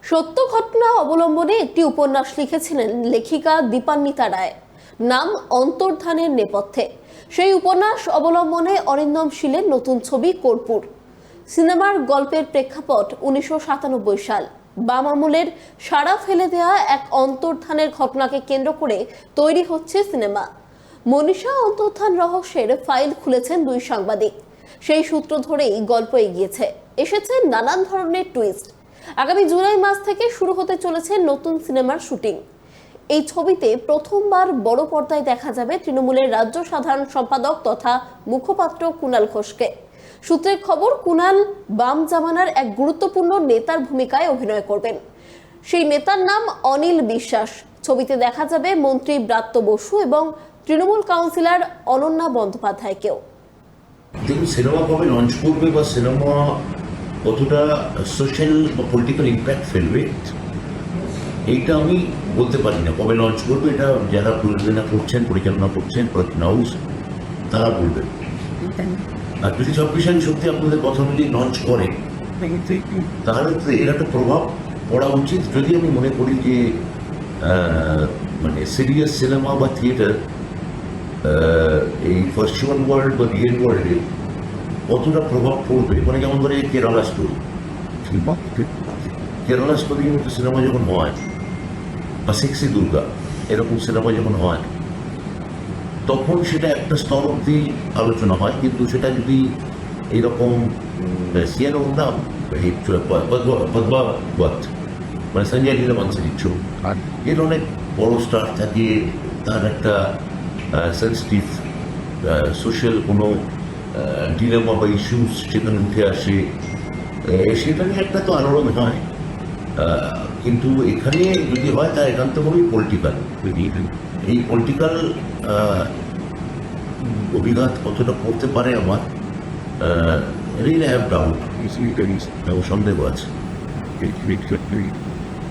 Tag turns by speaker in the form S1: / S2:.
S1: সত্য ঘটনা অবলম্বনে একটি উপন্যাস লিখেছিলেন লেখিকা দীপান্বিতা রায়, নাম অন্তর্ধানের নেপথ্যে। সেই উপন্যাস অবলম্বনে অরিন্দম শীলের নতুন ছবি কর্পূর। সিনেমার গল্পের প্রেক্ষাপট 1997 সাল। বাম আমলের সাড়া ফেলে দেওয়া এক অন্তর্ধানের ঘটনাকে কেন্দ্র করে তৈরি হচ্ছে সিনেমা। মনীষা অন্তর্ধান রহস্যের ফাইল খুলেছেন দুই সাংবাদিক। সেই সূত্র ধরেই গল্প এগিয়েছে, এসেছে নানান ধরনের টুইস্ট। আগামী জুলাই মাস থেকে শুরু হতে চলেছে নতুন সিনেমার শুটিং। এই ছবিতে প্রথমবার বড় পর্দায় দেখা যাবে তৃণমূলের রাজ্য সাধারণ সম্পাদক তথা মুখপাত্র কুণাল ঘোষকে। সূত্রের খবর, কুণাল বাম জামানার এক গুরুত্বপূর্ণ নেতার ভূমিকায় অভিনয় করবেন। সেই নেতার নাম অনিল বিশ্বাস। ছবিতে দেখা যাবে মন্ত্রী ব্রাত্য বসু এবং তৃণমূল কাউন্সিলর অনন্যা বন্দ্যোপাধ্যায়কেও।
S2: দেখুন, সিনেমা কবে লঞ্চ করবে বা সিনেমা কতটা সোশ্যাল বা পলিটিক্যাল ইম্প্যাক্ট ফেলবে এইটা আমি বলতে পারি না। কবে লঞ্চ করবে এটা যারা পরিচালনা করছেন প্রতিন হাউস তারা বলবেন। আর যদি সবকিছু সত্যি আপনাদের কথা অনুযায়ী লঞ্চ করে তাহলে তো এর একটা প্রভাব পড়া উচিত। যদি আমি মনে করি যে মানে সিরিয়াস সিনেমা বা থিয়েটার এই ভার্চুয়াল ওয়ার্ল্ড বা রিয়েল ওয়ার্ল্ডে কতটা প্রভাব পড়বে, মানে যেমন ধরে কেরালা স্টোরির মতো সিনেমা যখন হয় বা সেক্সি দুর্গা এরকম সিনেমা যখন হয় তখন সেটা একটা স্তর অব্দি আলোচনা হয়। কিন্তু সেটা যদি এইরকম সিয়ানোর নাম পদ্মাবত মানে সঞ্জয় লীলা বানসালির ছবি, এর অনেক বড় স্টার থাকে, তার একটা সেন্সিটিভ সোশ্যাল কোনো ডিলেমা বা ইস্যুস সেখানে উঠে আসে, সেটা নিয়ে একটা তো আলোড়ন হয়। কিন্তু এখানে যদি হয় তা একান্তভাবেই পলিটিক্যাল। এই পলিটিক্যাল অভিঘাত কতটা করতে পারে আমার রিয়েলি হ্যাভ ডাউট, সন্দেহ আছে।